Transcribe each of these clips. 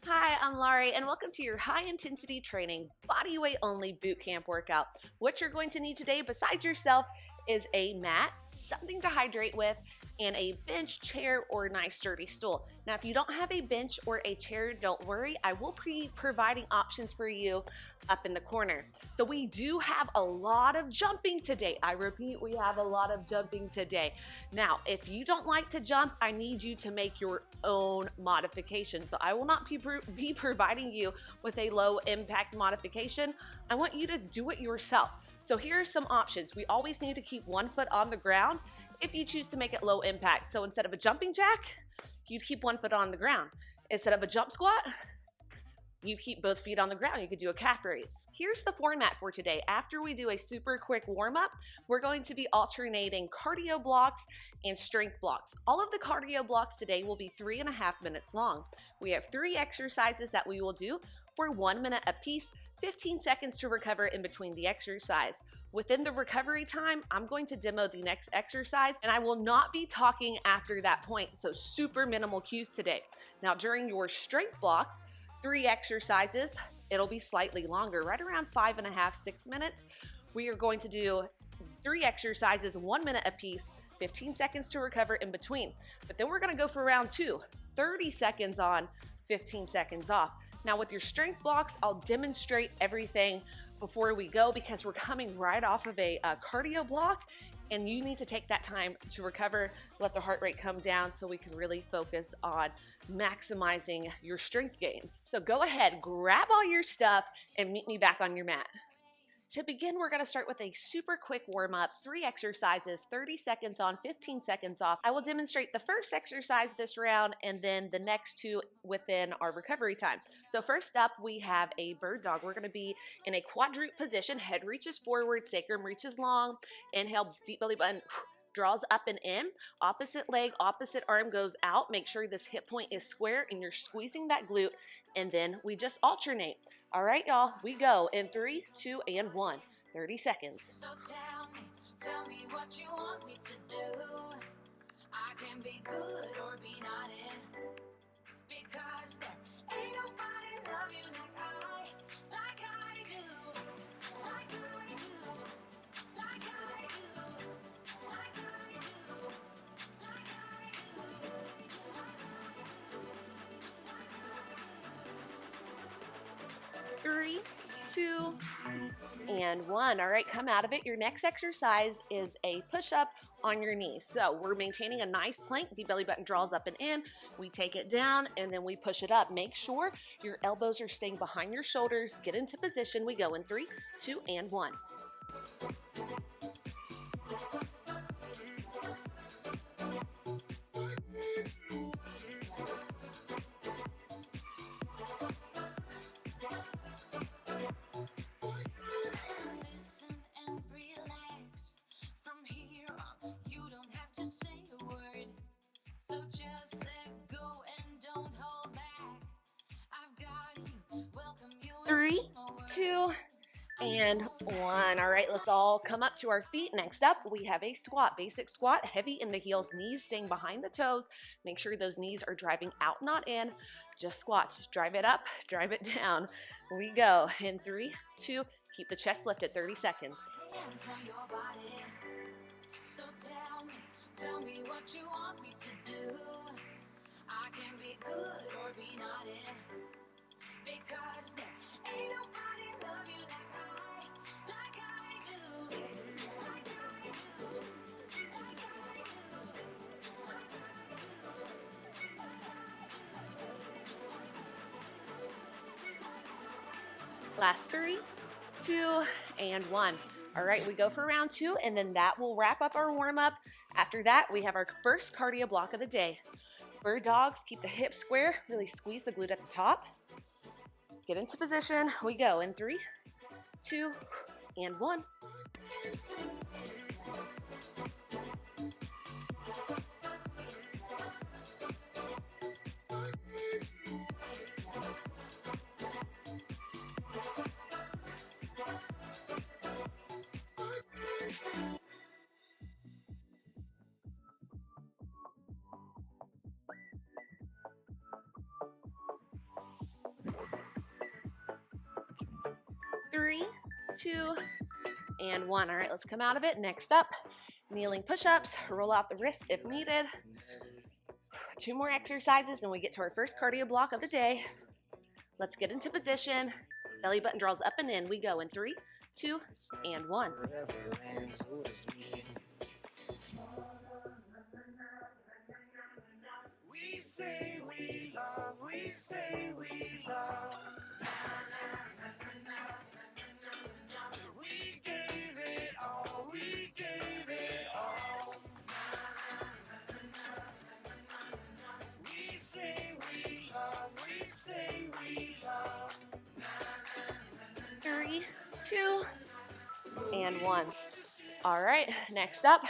Hi, I'm Laurie, and welcome to your high-intensity training, body-weight only boot camp workout. What you're going to need today, besides yourself, is a mat, something to hydrate with, and a bench, chair, or nice sturdy stool. Now, if you don't have a bench or a chair, don't worry. I will be providing options for you up in the corner. So we do have a lot of jumping today. I repeat, we have a lot of jumping today. Now, if you don't like to jump, I need you to make your own modification. So I will not be providing you with a low impact modification. I want you to do it yourself. So here are some options. We always need to keep one foot on the ground if you choose to make it low impact. So instead of a jumping jack, you'd keep one foot on the ground. Instead of a jump squat, you keep both feet on the ground. You could do a calf raise. Here's the format for today. After we do a super quick warm up, we're going to be alternating cardio blocks and strength blocks. All of the cardio blocks today will be 3.5 minutes long. We have 3 exercises that we will do for 1 minute apiece, 15 seconds to recover in between the exercise. Within the recovery time, I'm going to demo the next exercise, and I will not be talking after that point, so super minimal cues today. Now, during your strength blocks, 3 exercises, it'll be slightly longer, right around 5.5, 6 minutes. We are going to do 3 exercises, 1 minute apiece, 15 seconds to recover in between. But then we're gonna go for round 2, 30 seconds on, 15 seconds off. Now with your strength blocks, I'll demonstrate everything before we go because we're coming right off of a cardio block, and you need to take that time to recover, let the heart rate come down so we can really focus on maximizing your strength gains. So go ahead, grab all your stuff and meet me back on your mat. To begin, we're gonna start with a super quick warm up, 3 exercises, 30 seconds on, 15 seconds off. I will demonstrate the first exercise this round and then the next 2 within our recovery time. So first up, we have a bird dog. We're gonna be in a quadruped position, head reaches forward, sacrum reaches long, inhale, deep belly button, draws up and in, opposite leg, opposite arm goes out. Make sure this hip point is square and you're squeezing that glute, and then we just alternate. All right, y'all, we go in 3, 2, and 1, 30 seconds. So tell me what you want me to do. I can be good or be not in, because there ain't nobody love you like I do, like I do, like I do, like I do, like I do. 3, 2, and 1. All right, come out of it. Your next exercise is a push-up on your knees. So we're maintaining a nice plank. Deep belly button draws up and in. We take it down and then we push it up. Make sure your elbows are staying behind your shoulders. Get into position. We go in 3, 2, and 1. Listen and relax. From here on, you don't have to say a word. So just let go and don't hold back. I've got you. Welcome you. 3, 2, and 1. All right, let's all come up to our feet. Next up, we have a squat, basic squat, heavy in the heels, knees staying behind the toes. Make sure those knees are driving out, not in. Just squats, just drive it up, drive it down. We go in 3, 2, keep the chest lifted, 30 seconds. Hands on your body. So tell me what you want me to do. I can be good or be not in, because there ain't nobody love you like I do, like I do, like I do, like I do. Last 3, 2, and 1. All right, we go for round 2, and then that will wrap up our warm-up. After that, we have our first cardio block of the day. Bird dogs, keep the hips square, really squeeze the glute at the top. Get into position. We go in 3, 2, and 1. 3, 2, and 1. All right, let's come out of it. Next up, kneeling push-ups. Roll out the wrists if needed. 2 more exercises, then we get to our first cardio block of the day. Let's get into position. Belly button draws up and in. We go in 3, 2, and 1. We say we love, we say we love. We gave it all, we gave it all. We say we love, we say we love. 3, 2, and 1. All right, next up,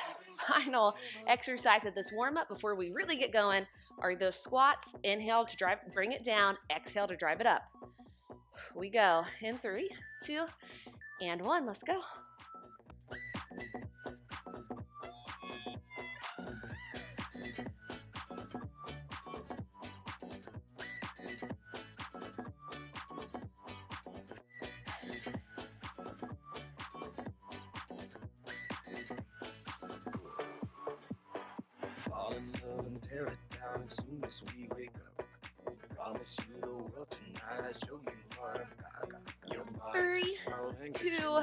final exercise of this warm-up before we really get going are those squats. Inhale to drive, bring it down. Exhale to drive it up. We go in 3, 2, and 1. Let's go. Fall in love and tear it down as soon as we wake up. Promise you the world tonight, show you what I've got. Your body 3, 2,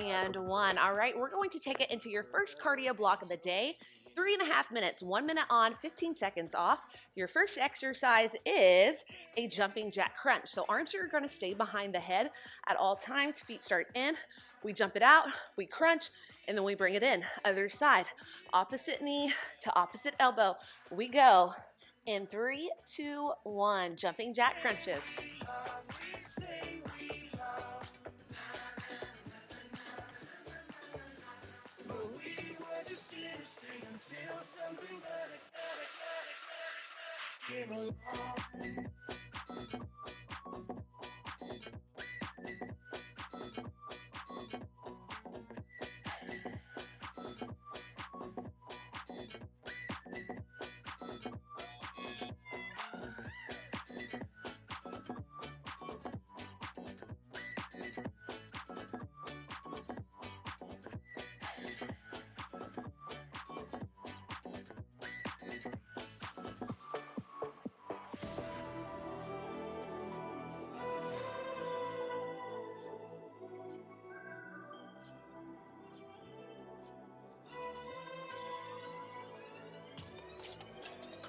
and 1. All right, we're going to take it into your first cardio block of the day. 3.5 minutes, 1 minute on, 15 seconds off. Your first exercise is a jumping jack crunch. So arms are going to stay behind the head at all times. Feet start in. We jump it out, we crunch, and then we bring it in. Other side, opposite knee to opposite elbow. We go in 3, 2, 1. Jumping jack crunches.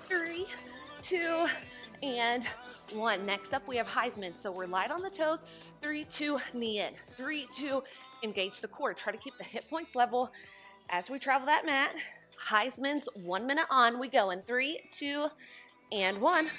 Three, 2, and 1. Next up, we have Heisman. So we're light on the toes. 3, 2, knee in. 3, 2, engage the core. Try to keep the hip points level as we travel that mat. Heisman's 1 minute on. We go in 3, 2, and 1.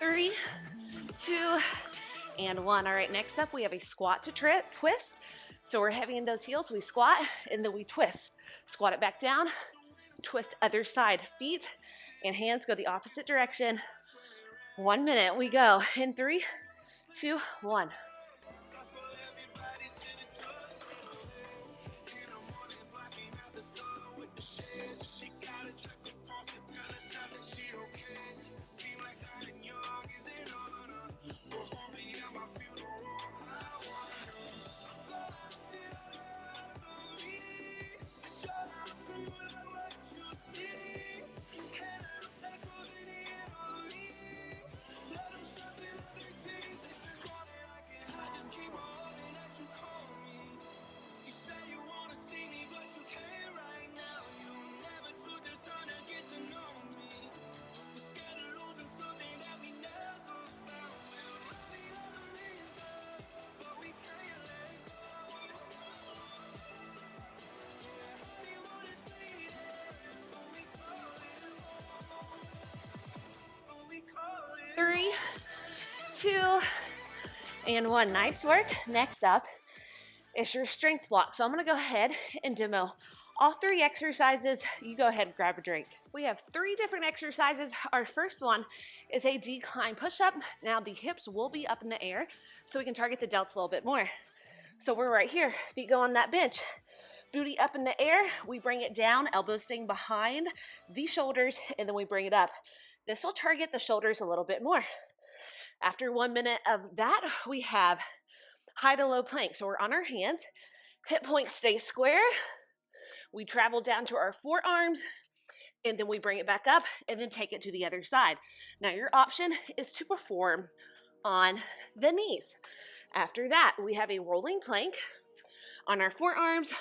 Three, 2, and 1. All right, next up we have a squat to twist. So we're heavy in those heels. We squat and then we twist. Squat it back down. Twist other side. Feet and hands go the opposite direction. 1 minute. We go in 3, 2, 1. 2, and 1. Nice work. Next up is your strength block. So I'm gonna go ahead and demo all 3 exercises. You go ahead and grab a drink. We have 3 different exercises. Our first one is a decline push-up. Now the hips will be up in the air so we can target the delts a little bit more. So we're right here, feet go on that bench. Booty up in the air, we bring it down, elbows staying behind the shoulders, and then we bring it up. This will target the shoulders a little bit more. After 1 minute of that, we have high to low plank. So we're on our hands, hip points stay square. We travel down to our forearms, and then we bring it back up, and then take it to the other side. Now your option is to perform on the knees. After that, we have a rolling plank on our forearms.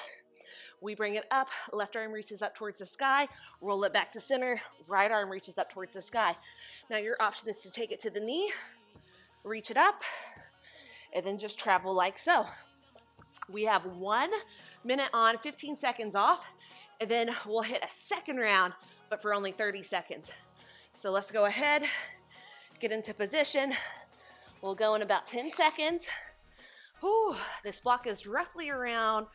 We bring it up, left arm reaches up towards the sky, roll it back to center, right arm reaches up towards the sky. Now your option is to take it to the knee, reach it up, and then just travel like so. We have 1 minute on, 15 seconds off, and then we'll hit a second round, but for only 30 seconds. So let's go ahead, get into position. We'll go in about 10 seconds. Whew, this block is roughly around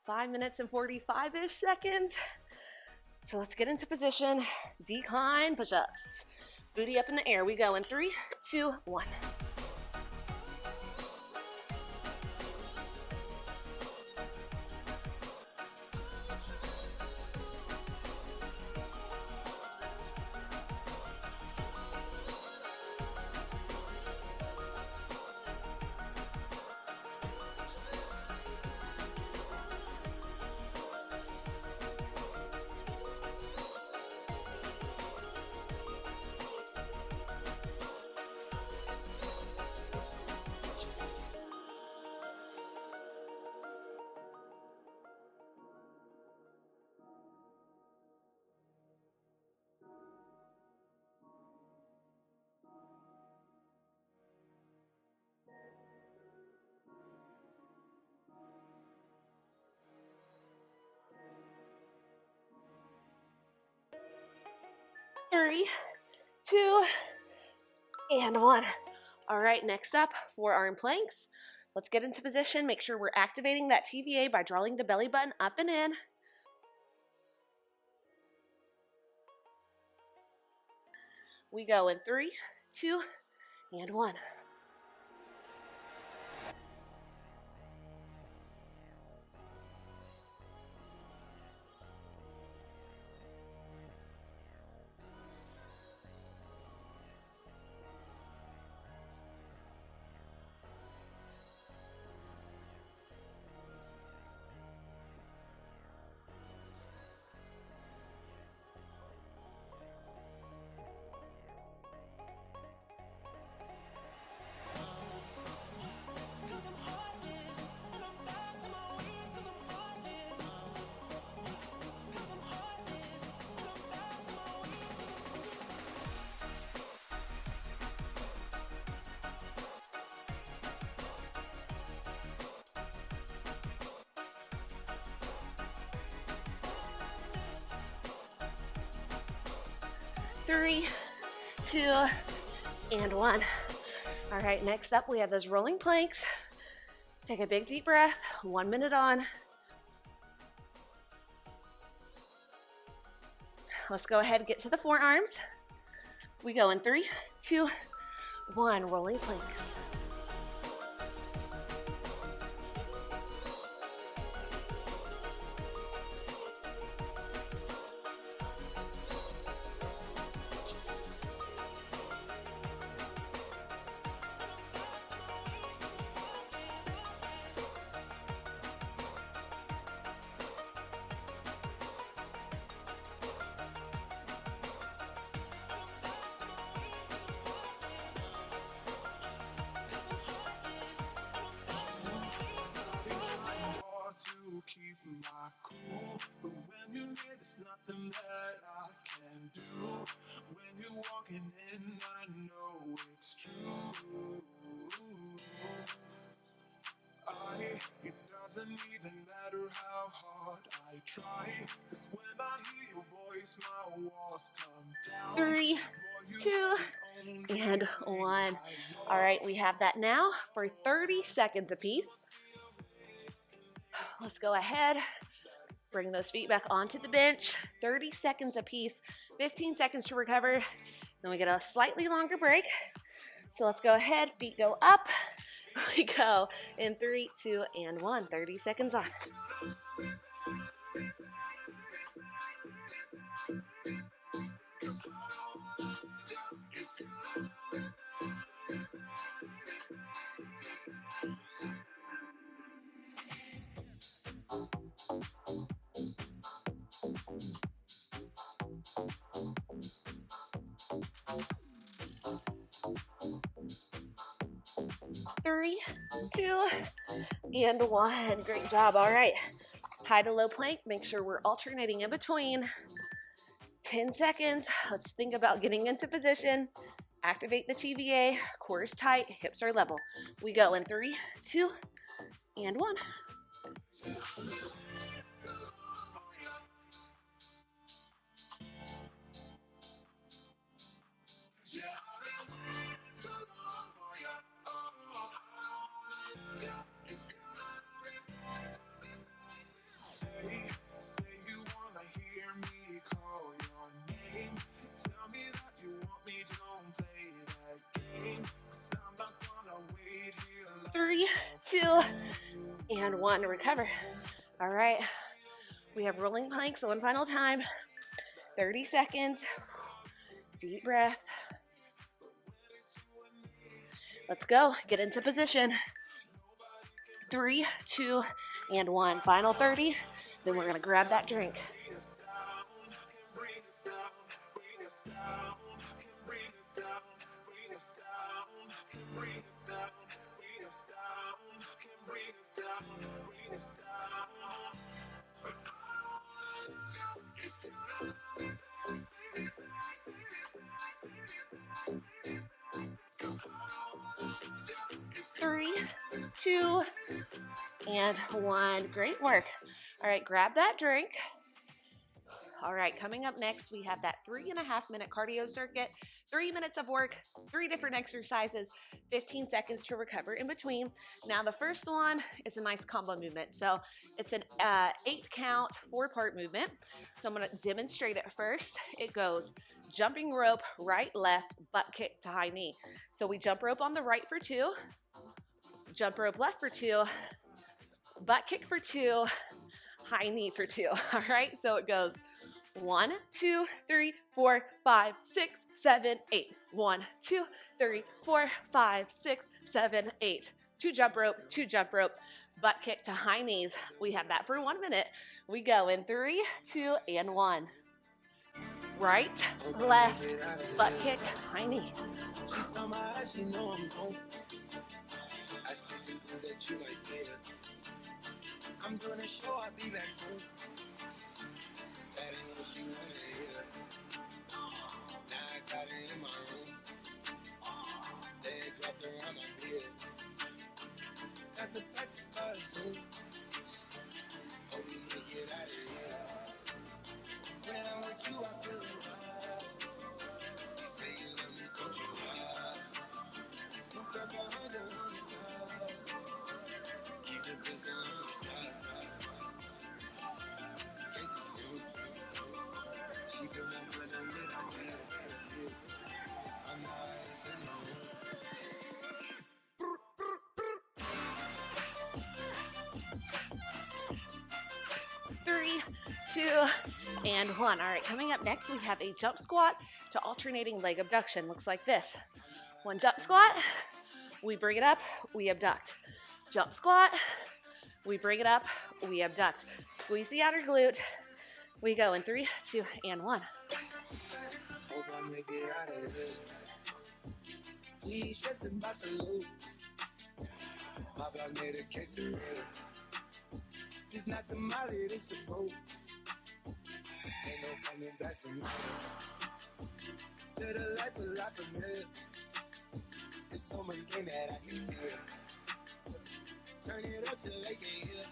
5 minutes and 45-ish seconds. So let's get into position. Decline push-ups. Booty up in the air. We go in 3, 2, 1. Three, 2, and 1. All right, next up, forearm planks. Let's get into position. Make sure we're activating that TVA by drawing the belly button up and in. We go in 3, 2, and 1. Three, 2, and 1. All right, next up we have those rolling planks. Take a big deep breath, 1 minute on. Let's go ahead and get to the forearms. We go in 3, 2, 1, rolling planks. Keep my cool, but when you need, it's nothing that I can do. When you're walking in, I know it's true. It Doesn't even matter how hard I try, 'cause when I hear your voice, my walls come down. 3, 2, and 1. All right, we have that now for 30 seconds apiece. Let's go ahead, bring those feet back onto the bench. 30 seconds apiece, 15 seconds to recover. Then we get a slightly longer break. So let's go ahead, feet go up. We go in 3, 2, and 1. 30 seconds on. Three, 2, and 1. Great job. All right. High to low plank. Make sure we're alternating in between. 10 seconds. Let's think about getting into position. Activate the TVA. Core is tight. Hips are level. We go in 3, 2, and 1. Three, 2, and 1. Recover. All right. We have rolling planks one final time. 30 seconds. Deep breath. Let's go. Get into position. 3, 2, and 1. Final 30. Then we're going to grab that drink. Three, 2, and 1. Great work. All right, grab that drink. All right, coming up next, we have that 3.5-minute cardio circuit, 3 minutes of work, 3 different exercises, 15 seconds to recover in between. Now, the first one is a nice combo movement. So it's an 8-count, 4-part movement. So I'm going to demonstrate it first. It goes jumping rope, right, left, butt kick to high knee. So we jump rope on the right for 2, jump rope left for 2, butt kick for 2, high knee for 2. All right, so it goes 1, 2, 3, 4, 5, 6, 7, 8. 1, 2, 3, 4, 5, 6, 7, 8. 2 jump rope, 2 jump rope, butt kick to high knees. We have that for 1 minute. We go in 3, 2, and 1. Right, left, butt kick, high knee. I'm gonna show I'll be back soon. That ain't what she wanna hear. Now I got it in my room. They dropped around my bed. Got the fastest car soon. Hope we can get out of here. When I'm with you, I feel alive. You say you love me, don't you lie? Don't grab behind the keep the pistol on the side. She feel my blood on me, I'm nice in the room. 3, 2, and 1. All right, coming up next, we have a jump squat to alternating leg abduction. Looks like this. 1 jump squat, we bring it up, we abduct. Jump squat, we bring it up, we abduct. Squeeze the outer glute. We go in 3, 2, and 1. Hope I make it out of here. We ain't stressing about the loot. My block made a case of real. It's not the molly, it's the boat. Ain't no coming back from me. Live a life a lot of million. There's so much game that I can see it. Turn it up till they can hear.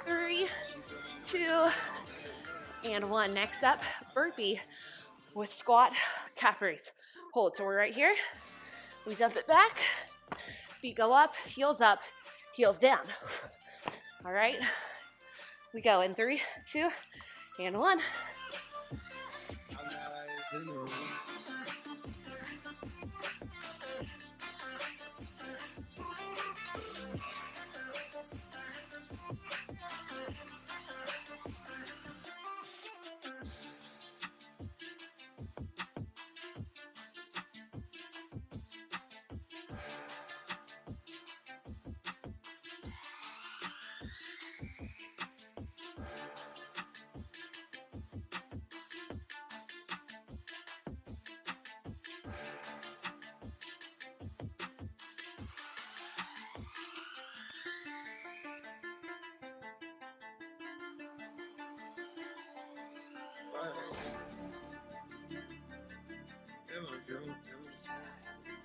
Three, two, and one. Next up, burpee with squat calf raise. Hold, so we're right here. We jump it back, feet go up, heels down. All right, we go in 3, 2, and 1.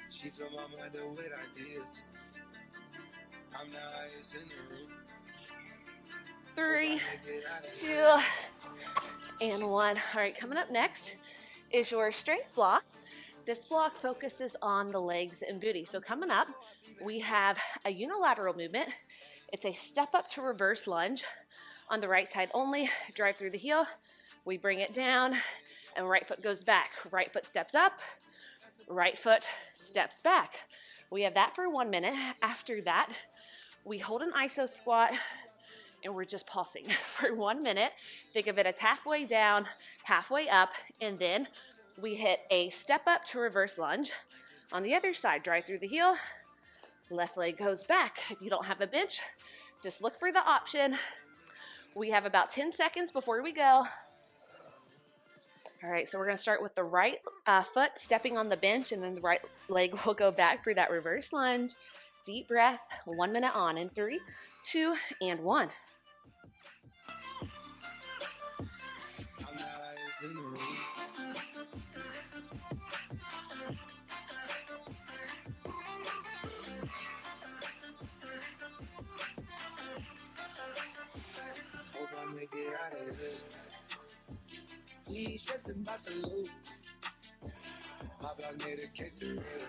She fill my mind up with ideas. I'm the highest in the room. 3, 2, and 1. All right, coming up next is your strength block. This block focuses on the legs and booty. So coming up, we have a unilateral movement. It's a step up to reverse lunge on the right side only. Drive through the heel. We bring it down, and right foot goes back. Right foot steps up. Right foot steps back. We have that for 1 minute. After that, we hold an iso squat, and we're just pulsing for 1 minute. Think of it as halfway down, halfway up, and then we hit a step up to reverse lunge. On the other side, drive through the heel, left leg goes back. If you don't have a bench, just look for the option. We have about 10 seconds before we go. All right, so we're gonna start with the right foot stepping on the bench, and then the right leg will go back for that reverse lunge. Deep breath, 1 minute on in 3, 2, and 1. We stressing about the loot. My block made a case of real.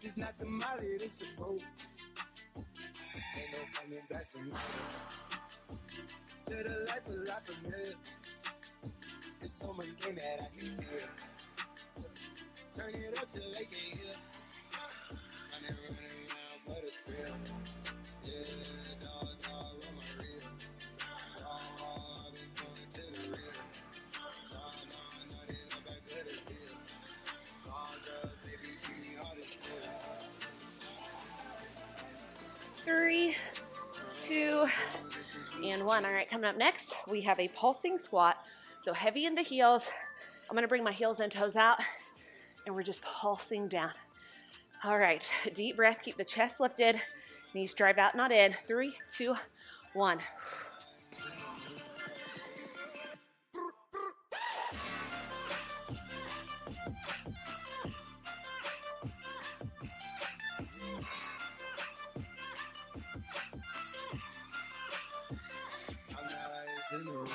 It's not the molly, it's the boat. Ain't no coming back from me. Live the life a lot familiar. It's so much game that I can see it. Turn it up till they can hear. I'm never running around for the thrill. Yeah, dog, run my reel. I've been going to the real. Three, 2, and 1. All right, coming up next, we have a pulsing squat. So heavy in the heels. I'm gonna bring my heels and toes out, and we're just pulsing down. All right, deep breath, keep the chest lifted, knees drive out, not in. 3, 2, 1. In the room.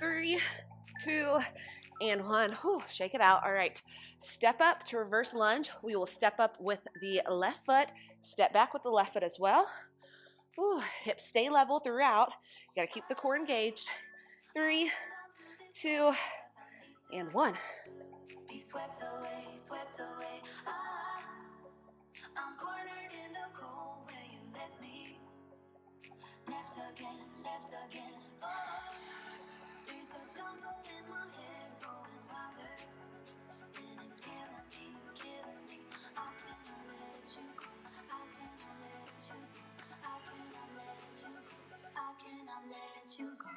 3, 2, and 1. Whew, shake it out. All right. Step up to reverse lunge. We will step up with the left foot. Step back with the left foot as well. Whew, hips stay level throughout. You got to keep the core engaged. 3, 2, and 1. Be swept away, swept away. left again, left again. Oh, there's a jungle in my head going wilder, and it's killing me, killing me. I cannot let you go, I cannot let you go, I cannot let you go, I cannot let you go.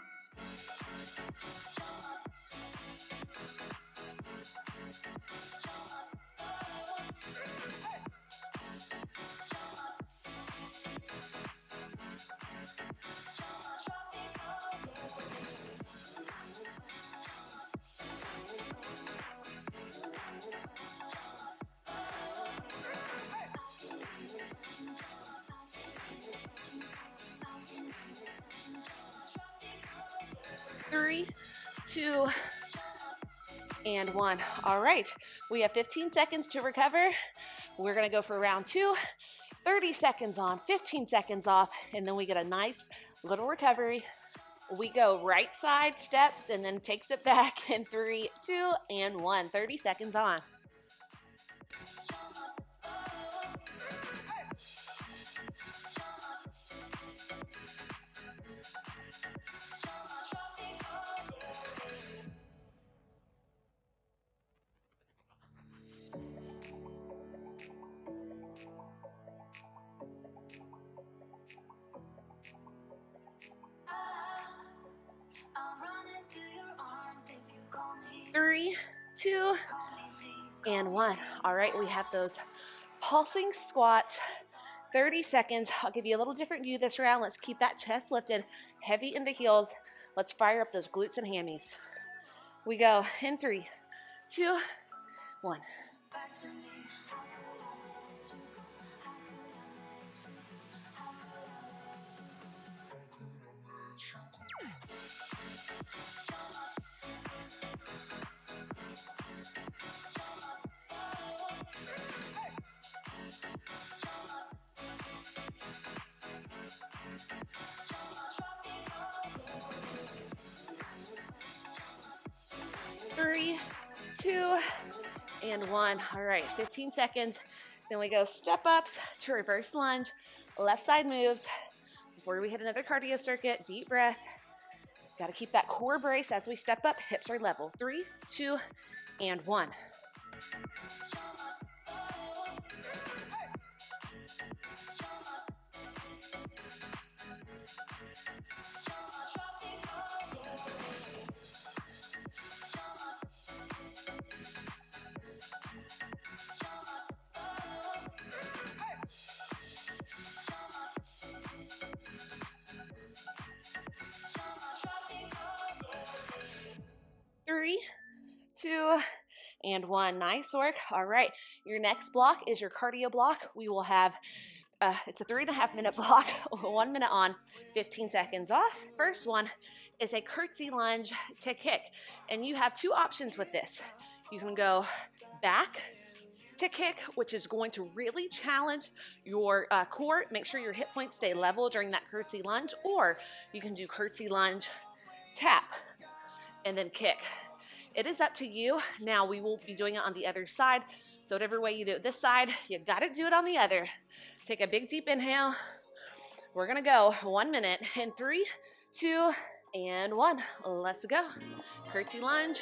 Three, two, and one. All right, we have 15 seconds to recover. We're gonna go for round two, 30 seconds on, 15 seconds off, and then we get a nice little recovery. We go right side steps and then takes it back in 3, 2, and 1. 30 seconds on. I'll run into your arms if you call me. 3, 2, Call me, please. Call and me, 1. All right, we have those pulsing squats. 30 seconds. I'll give you a little different view this round. Let's keep that chest lifted, heavy in the heels. Let's fire up those glutes and hammies. We go in 3, 2, 1. back to me. How could I let you go? How could I let you go? How could I let you Three, 2, and 1. All right, 15 seconds. Then we go step ups to reverse lunge, left side moves. Before we hit another cardio circuit, deep breath. Got to keep that core brace as we step up. Hips are level. 3, 2, and 1. Three, 2, and 1. Nice work. All right, your next block is your cardio block. We will have, it's a 3.5 minute block, 1 minute on, 15 seconds off. First one is a curtsy lunge to kick. And you have two options with this. You can go back to kick, which is going to really challenge your core. Make sure your hip points stay level during that curtsy lunge, or you can do curtsy lunge, tap, and then kick. It is up to you. Now we will be doing it on the other side. So whatever way you do it this side, you got to do it on the other. Take a big deep inhale. We're going to go 1 minute in 3, 2, and 1. Let's go. Curtsy lunge.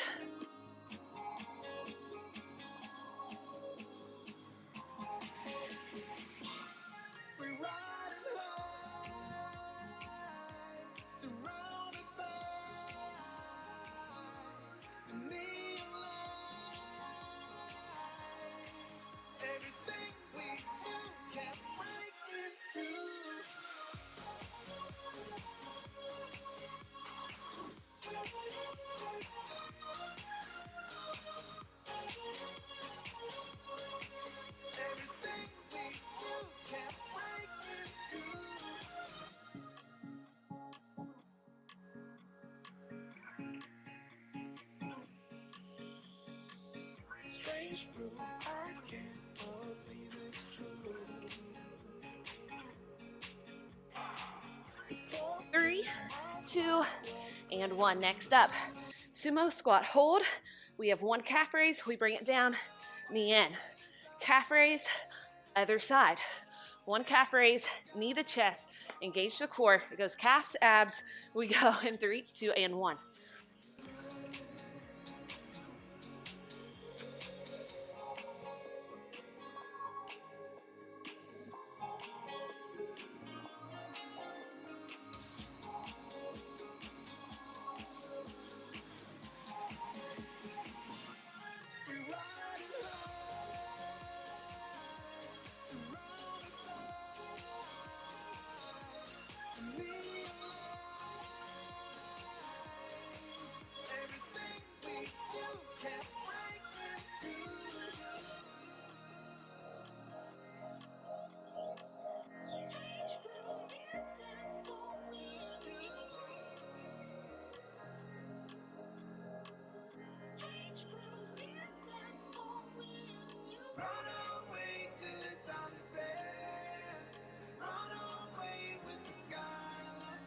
Strange brew, I can't believe it's true. 3, 2, and 1. Next up, sumo squat hold. We have one calf raise. We bring it down, knee in. Calf raise, other side. One calf raise, knee to chest. Engage the core. It goes calves, abs. We go in 3, 2, and 1.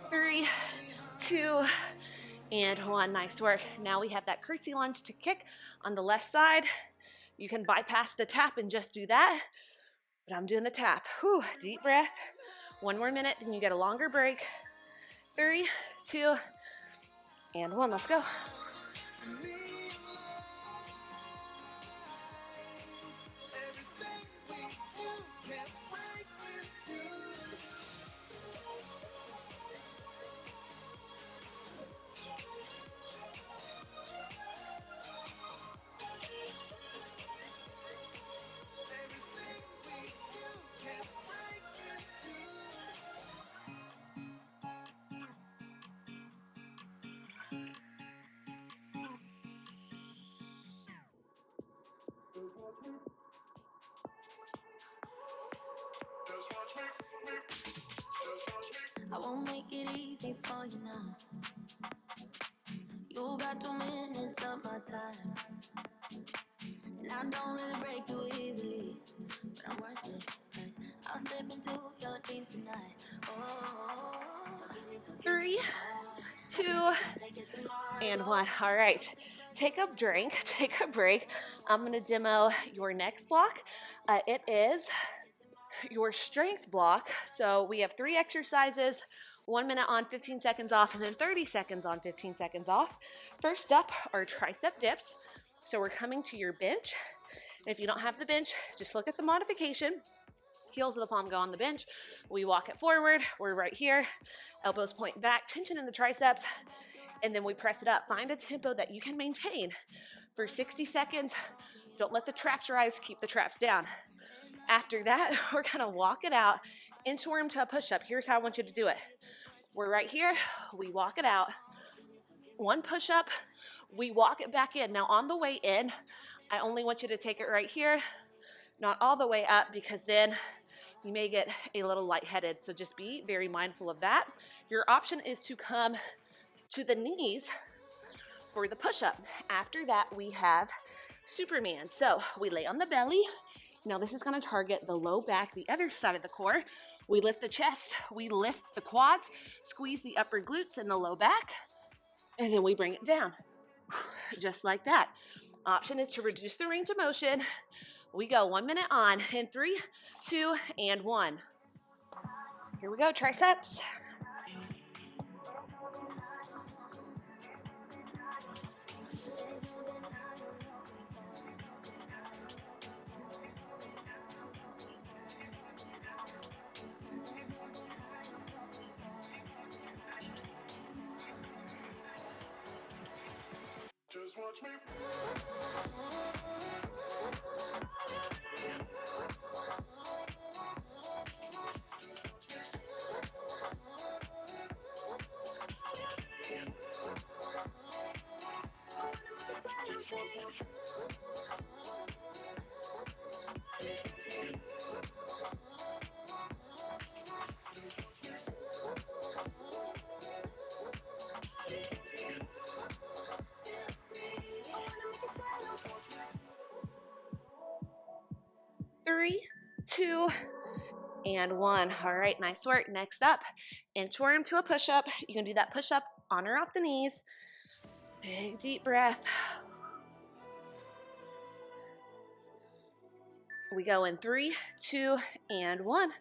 Three, 2, and 1. Nice work. Now we have that curtsy lunge to kick on the left side. You can bypass the tap and just do that, but I'm doing the tap. Whew, deep breath. 1 more minute, then you get a longer break. 3, 2, and 1. Let's go. I won't make it easy for you now. You got 2 minutes of my time, and I don't really break too easily, but I'm worth it, 'cause I'll step into your dreams tonight. Oh, so give me some 3, 2, and 1. All right. Take a drink, take a break. I'm going to demo your next block. It is your strength block. So we have 3 exercises, 1 minute on, 15 seconds off, and then 30 seconds on, 15 seconds off. First up are tricep dips. So we're coming to your bench. And if you don't have the bench, just look at the modification. Heels of the palm go on the bench. We walk it forward. We're right here. Elbows point back, tension in the triceps, and then we press it up. Find a tempo that you can maintain for 60 seconds. Don't let the traps rise, keep the traps down. After that, we're gonna walk it out, inchworm to a push-up. Here's how I want you to do it. We're right here, we walk it out. 1 push-up, we walk it back in. Now on the way in, I only want you to take it right here, not all the way up, because then you may get a little lightheaded. So just be very mindful of that. Your option is to come to the knees for the push-up. After that, we have Superman. So we lay on the belly. Now this is gonna target the low back, the other side of the core. We lift the chest, we lift the quads, squeeze the upper glutes and the low back, and then we bring it down, just like that. Option is to reduce the range of motion. We go 1 minute on in 3, 2, and 1. Here we go, triceps. Just watch me. 3, 2, and 1. All right, nice work. Next up, inchworm to a push-up. You can do that push-up on or off the knees. Big deep breath. We go in 3, 2, and 1.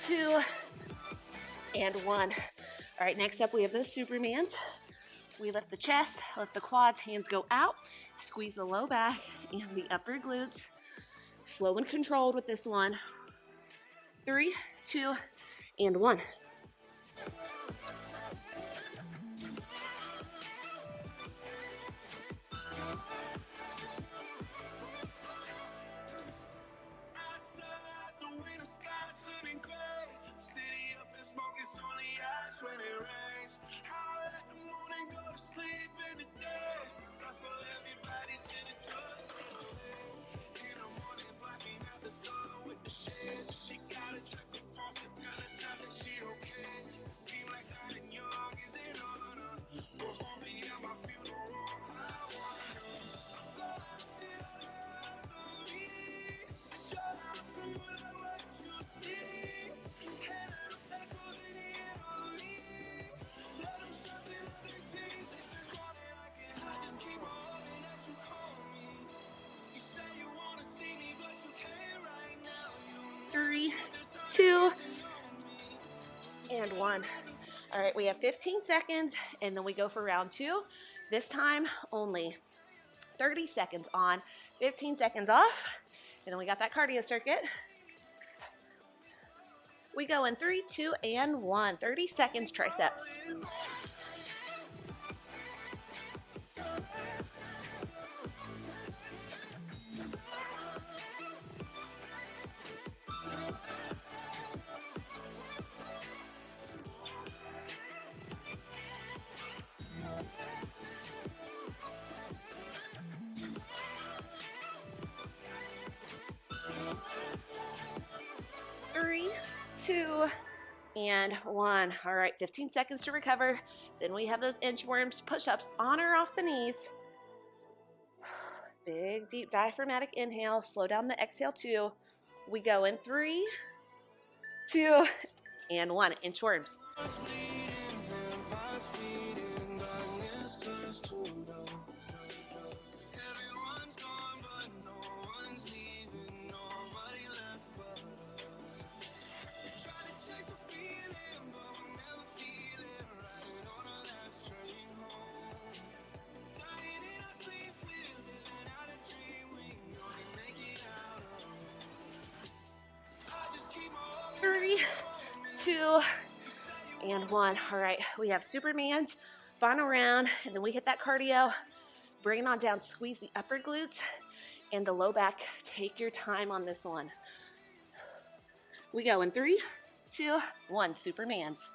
2, and 1. All right, next up we have those Supermans. We lift the chest, lift the quads, hands go out, squeeze the low back and the upper glutes. Slow and controlled with this one. 3, 2, and 1. When it rains, I'll let the moon and go to sleep in the day. I feel everybody to the touch. In the morning, blocking out the sun with the shades. She got a check the pulse to tell us how that she okay. It seem like dying young is an honor. But hold me at my funeral, I wonder. God, the other eyes on me. Shut up and look at what you see. And that goes in the air on me. Let them shut it up their teeth. They should call me like it. I just keep on hoping that you call me. You say you wanna see me, but you can't right now. You 3, 2, and 1. All right, we have 15 seconds, and then we go for round 2. This time, only 30 seconds on, 15 seconds off, and then we got that cardio circuit. We go in 3, 2, and 1. 30 seconds triceps. 3, 2, and 1. All right, 15 seconds to recover. Then we have those inchworms, push-ups on or off the knees. Big, deep diaphragmatic inhale. Slow down the exhale, 2. We go in 3, 2, and 1. Inchworms. Three, 2, and 1. All right, we have Superman's final round, and then we hit that cardio. Bring it on down, squeeze the upper glutes and the low back. Take your time on this one. We go in 3, 2, 1. Superman's.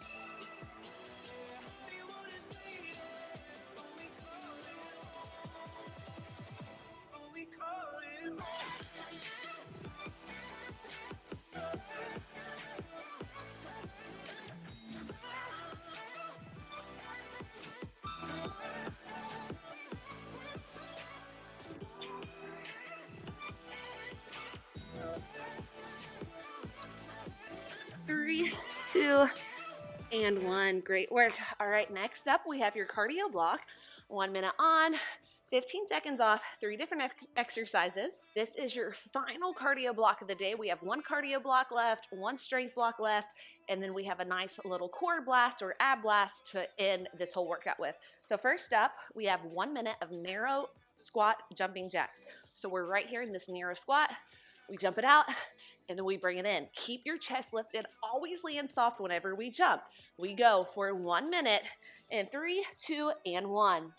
Three, 2, and 1. Great work. All right, next up we have your cardio block. 1 minute on, 15 seconds off, 3 different exercises. This is your final cardio block of the day. We have 1 cardio block left, 1 strength block left, and then we have a nice little core blast or ab blast to end this whole workout with. So first up, we have 1 minute of narrow squat jumping jacks. So we're right here in this narrow squat. We jump it out, and then we bring it in. Keep your chest lifted. Always land soft whenever we jump. We go for 1 minute in 3, 2, and 1.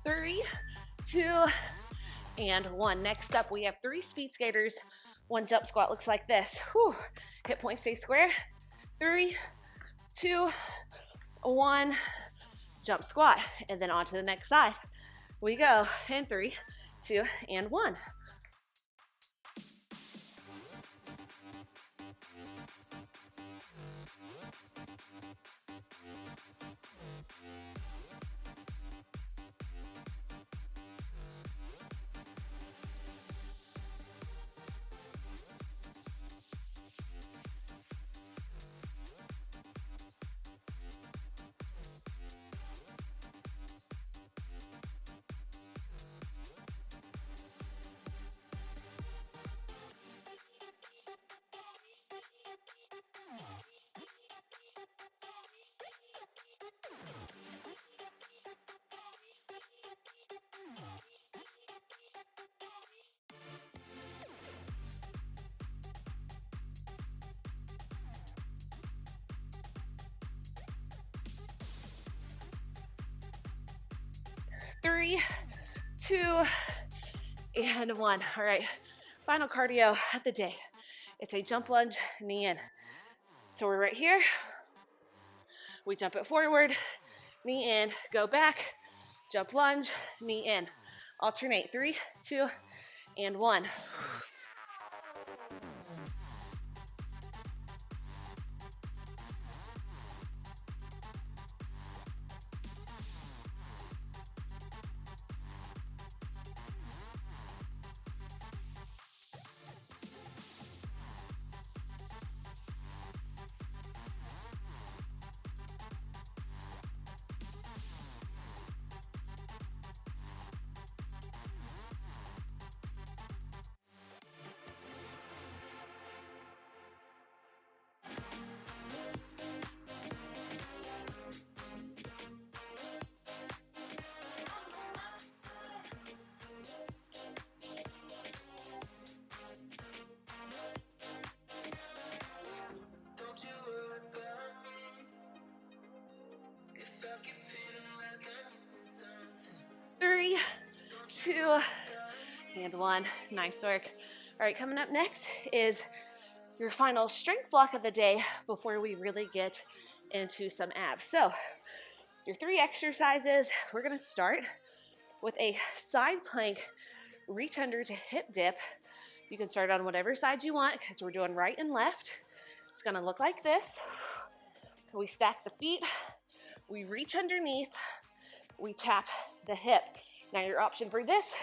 3, 2, and 1. Next up, we have 3 speed skaters. 1 jump squat looks like this. Whew. Hip points stay square. 3, 2, 1, jump squat. And then on to the next side. We go in 3, 2, and 1. 3, 2, and 1. All right, final cardio of the day. It's a jump lunge, knee in. So we're right here. We jump it forward, knee in, go back, jump lunge, knee in. Alternate 3, 2, and 1. 3, 2, and 1. Nice work. All right, coming up next is your final strength block of the day before we really get into some abs. So your 3 exercises, we're gonna start with a side plank reach under to hip dip. You can start on whatever side you want because we're doing right and left. It's gonna look like this. We stack the feet, we reach underneath, we tap the hip. Now your option for this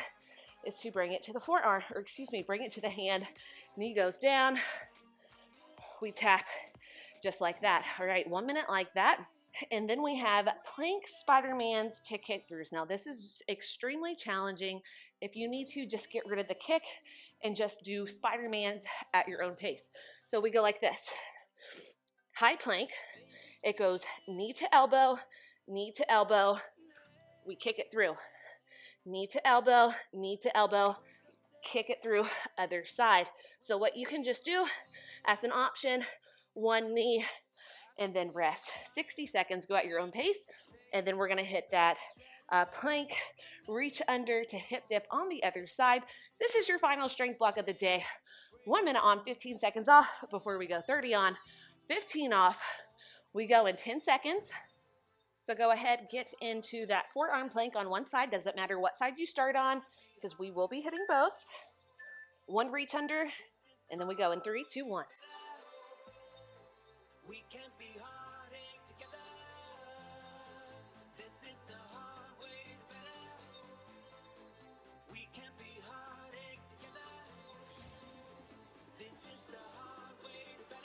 is to bring it to the forearm, or excuse me, bring it to the hand. Knee goes down, we tap just like that. All right, 1 minute like that. And then we have plank Spider-Mans to kick throughs. Now this is extremely challenging. If you need to, just get rid of the kick and just do Spider-Mans at your own pace. So we go like this. High plank. It goes knee to elbow, we kick it through. Knee to elbow, kick it through, other side. So what you can just do as an option, 1 knee, and then rest. 60 seconds, go at your own pace, and then we're gonna hit that plank, reach under to hip dip on the other side. This is your final strength block of the day. 1 minute on, 15 seconds off before we go 30 on, 15 off. We go in 10 seconds. So go ahead, get into that forearm plank on one side. Doesn't matter what side you start on because we will be hitting both. 1 reach under, and then we go in 3, 2, 1. We can't be hiding together. This is the hard way better. We can't be hiding together. This is the hard way better.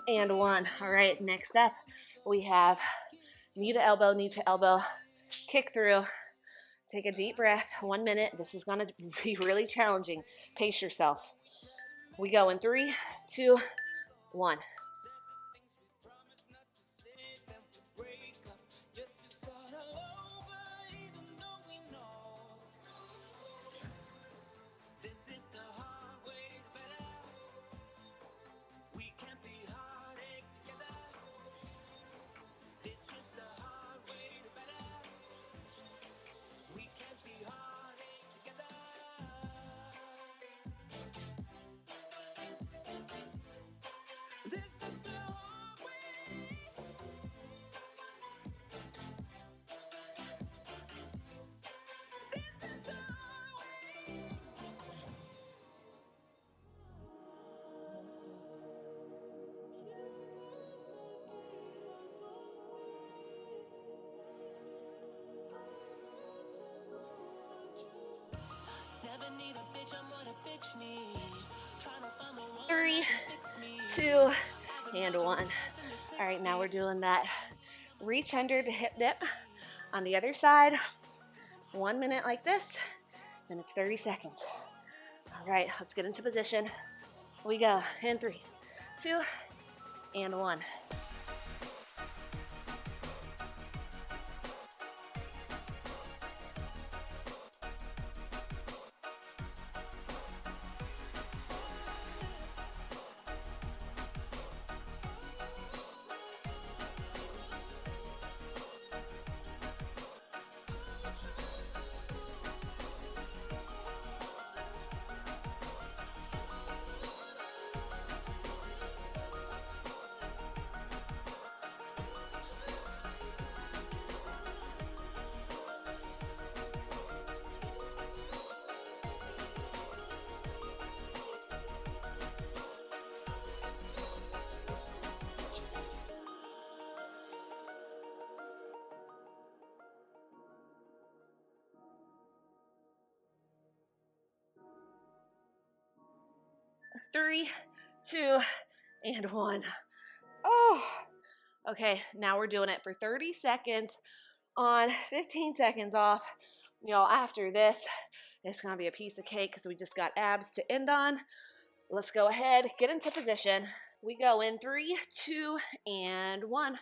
and 1. All right, next up, we have knee to elbow, kick through. Take a deep breath, 1 minute. This is gonna be really challenging. Pace yourself. We go in 3, 2, 1. Three, 2, and 1. All right, now we're doing that reach under to hip dip on the other side. 1 minute like this, then it's 30 seconds. All right, let's get into position. We go in 3, 2, and 1. Three, 2, and 1. Oh, okay, now we're doing it for 30 seconds on, 15 seconds off. After this, it's gonna be a piece of cake because we just got abs to end on. Let's go ahead, get into position. We go in 3, 2, and 1.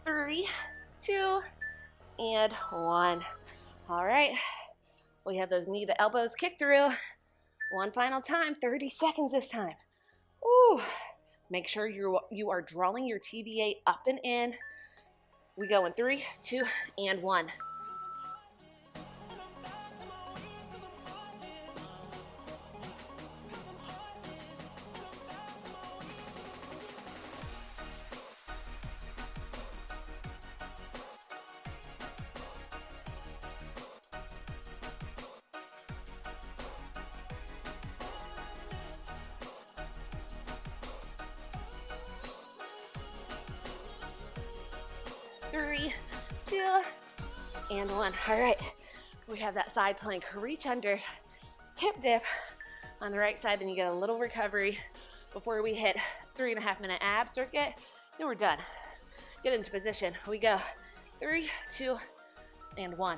Three, 2, and 1. All right, we have those knee to elbows kick through. One final time, 30 seconds this time. Ooh, make sure you are drawing your TVA up and in. We go in 3, 2, and 1. Three, 2, and 1. All right, we have that side plank. Reach under, hip dip on the right side. Then you get a little recovery before we hit 3.5 minute ab circuit. Then we're done. Get into position. We go 3, 2, and 1.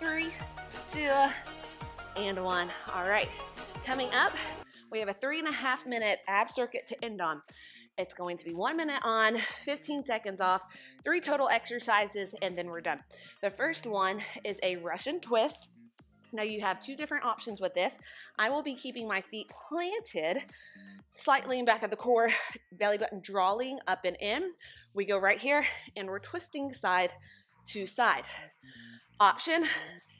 Three, 2, and 1. All right, coming up, we have a 3.5 minute ab circuit to end on. It's going to be 1 minute on, 15 seconds off, 3 total exercises, and then we're done. The first one is a Russian twist. Now you have two different options with this. I will be keeping my feet planted, slightly in back of the core, belly button drawing up and in. We go right here and we're twisting side to side. Option,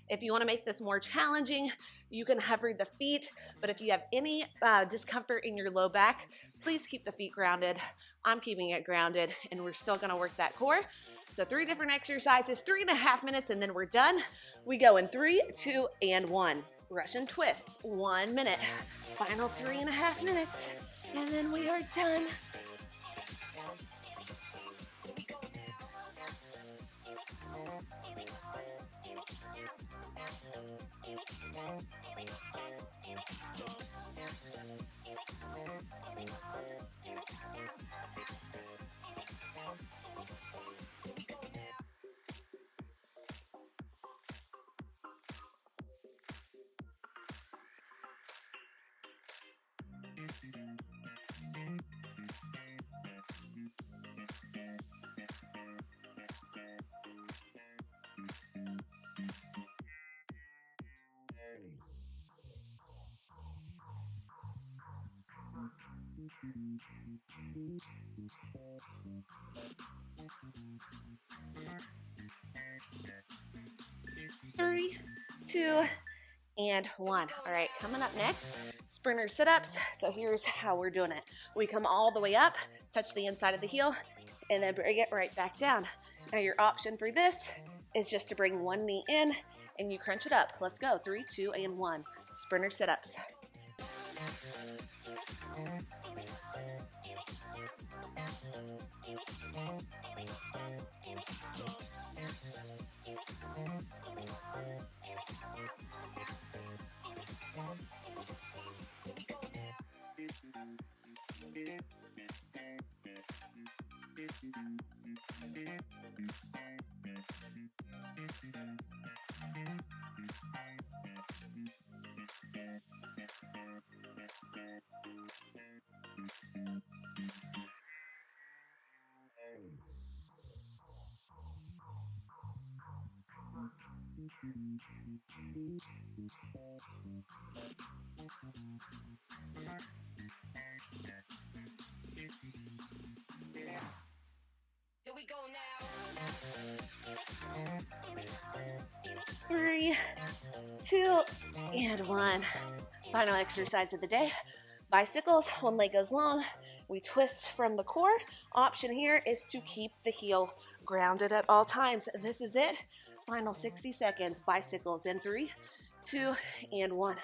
if you want to make this more challenging, you can hover the feet, but if you have any discomfort in your low back, please keep the feet grounded. I'm keeping it grounded, and we're still gonna work that core. So 3 different exercises, 3.5 minutes, and then we're done. We go in 3, 2, and 1. Russian twists, 1 minute. Final 3.5 minutes, and then we are done. Three, 2, and 1. All right, coming up next, sprinter sit-ups. So here's how we're doing it. We come all the way up, touch the inside of the heel, and then bring it right back down. Now your option for this is just to bring one knee in and you crunch it up. Let's go. 3, 2, and 1. Sprinter sit-ups. Here we go now. 3, 2, and 1. Final exercise of the day. Bicycles, one leg goes long. We twist from the core. Option here is to keep the heel grounded at all times. This is it. Final 60 seconds. Bicycles in 3, 2, and 1.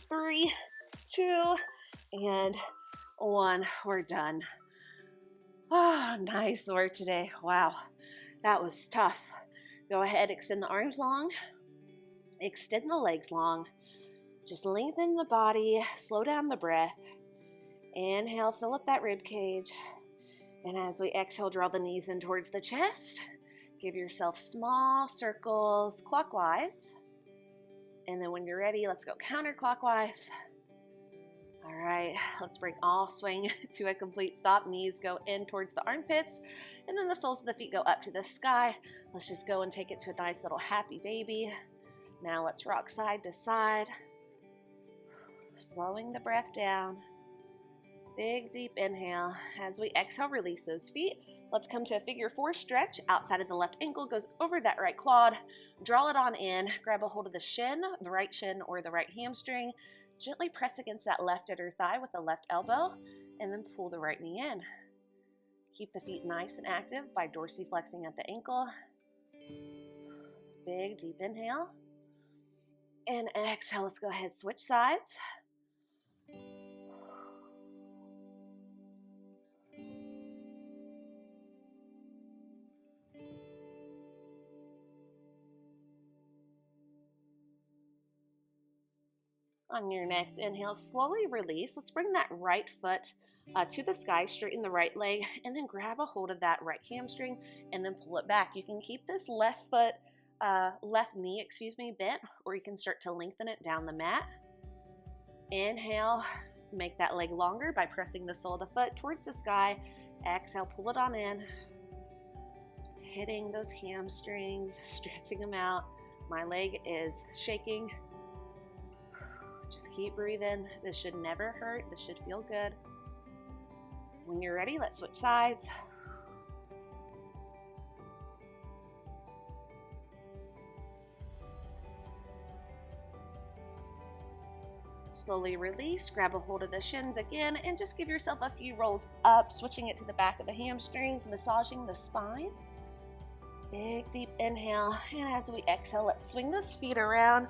Three, 2, and 1. We're done. Oh, nice work today. Wow, that was tough. Go ahead, extend the arms long, extend the legs long. Just lengthen the body, slow down the breath. Inhale, fill up that rib cage. And as we exhale, draw the knees in towards the chest. Give yourself small circles clockwise. And then when you're ready, let's go counterclockwise. All right, let's bring all swing to a complete stop. Knees go in towards the armpits, and then the soles of the feet go up to the sky. Let's just go and take it to a nice little happy baby. Now let's rock side to side. Slowing the breath down. Big, deep inhale. As we exhale, release those feet. Let's come to a figure 4 stretch. Outside of the left ankle goes over that right quad. Draw it on in. Grab a hold of the shin, the right shin or the right hamstring. Gently press against that left inner thigh with the left elbow, and then pull the right knee in. Keep the feet nice and active by dorsiflexing at the ankle. Big, deep inhale. And exhale, let's go ahead, switch sides. On your next inhale, slowly release. Let's bring that right foot to the sky, straighten the right leg, and then grab a hold of that right hamstring and then pull it back. You can keep this left knee, bent, or you can start to lengthen it down the mat. Inhale, make that leg longer by pressing the sole of the foot towards the sky. Exhale, pull it on in. Just hitting those hamstrings, stretching them out. My leg is shaking. Just keep breathing. This should never hurt. This should feel good. When you're ready, let's switch sides. Slowly release, grab a hold of the shins again, and just give yourself a few rolls up, switching it to the back of the hamstrings, massaging the spine. Big, deep inhale, and as we exhale, let's swing those feet around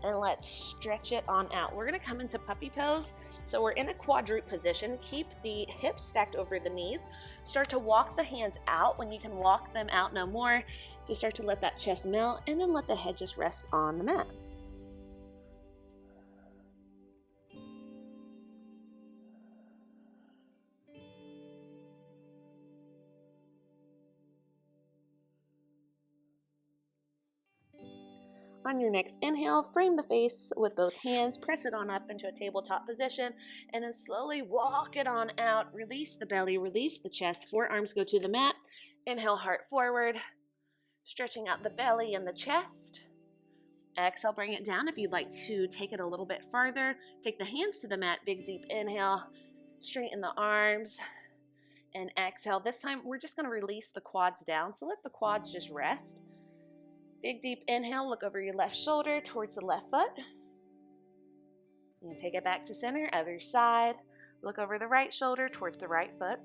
and let's stretch it on out. We're gonna come into puppy pose. So we're in a quadruped position. Keep the hips stacked over the knees. Start to walk the hands out. When you can walk them out no more, just start to let that chest melt and then let the head just rest on the mat. On your next inhale, frame the face with both hands, press it on up into a tabletop position, and then slowly walk it on out. Release the belly, release the chest, forearms go to the mat. Inhale, heart forward, stretching out the belly and the chest. Exhale, bring it down. If you'd like to take it a little bit farther, take the hands to the mat, big deep inhale, straighten the arms, and exhale. This time, we're just gonna release the quads down, so let the quads just rest. Big deep inhale, look over your left shoulder towards the left foot. And take it back to center, other side. Look over the right shoulder towards the right foot.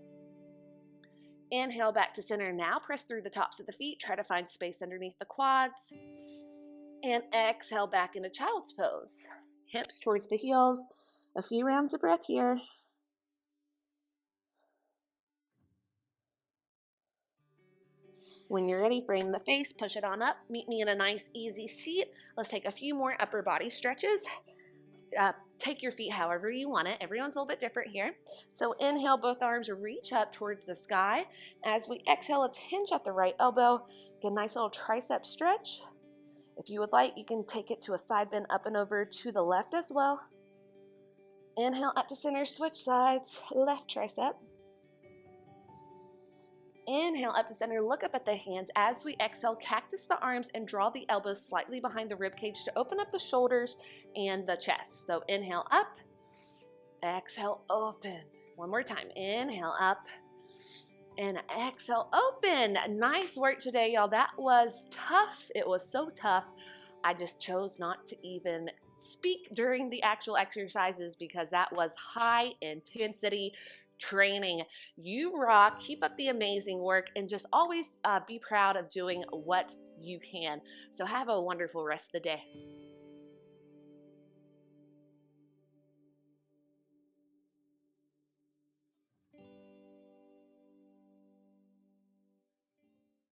Inhale back to center. Now press through the tops of the feet. Try to find space underneath the quads. And exhale back into child's pose. Hips towards the heels. A few rounds of breath here. When you're ready, frame the face, push it on up, meet me in a nice easy seat. Let's take a few more upper body stretches. Take your feet however you want it. Everyone's a little bit different here. So inhale, both arms reach up towards the sky. As we exhale, let's hinge at the right elbow. Get a nice little tricep stretch. If you would like, you can take it to a side bend up and over to the left as well. Inhale up to center, switch sides, left tricep. Inhale up to center, look up at the hands. As we exhale, cactus the arms and draw the elbows slightly behind the rib cage to open up the shoulders and the chest. So inhale up, exhale open. One more time, inhale up and exhale open. Nice work today, y'all. That was tough. It was so tough. I just chose not to even speak during the actual exercises because that was high intensity training. You rock. Keep up the amazing work and just always be proud of doing what you can. So have a wonderful rest of the day.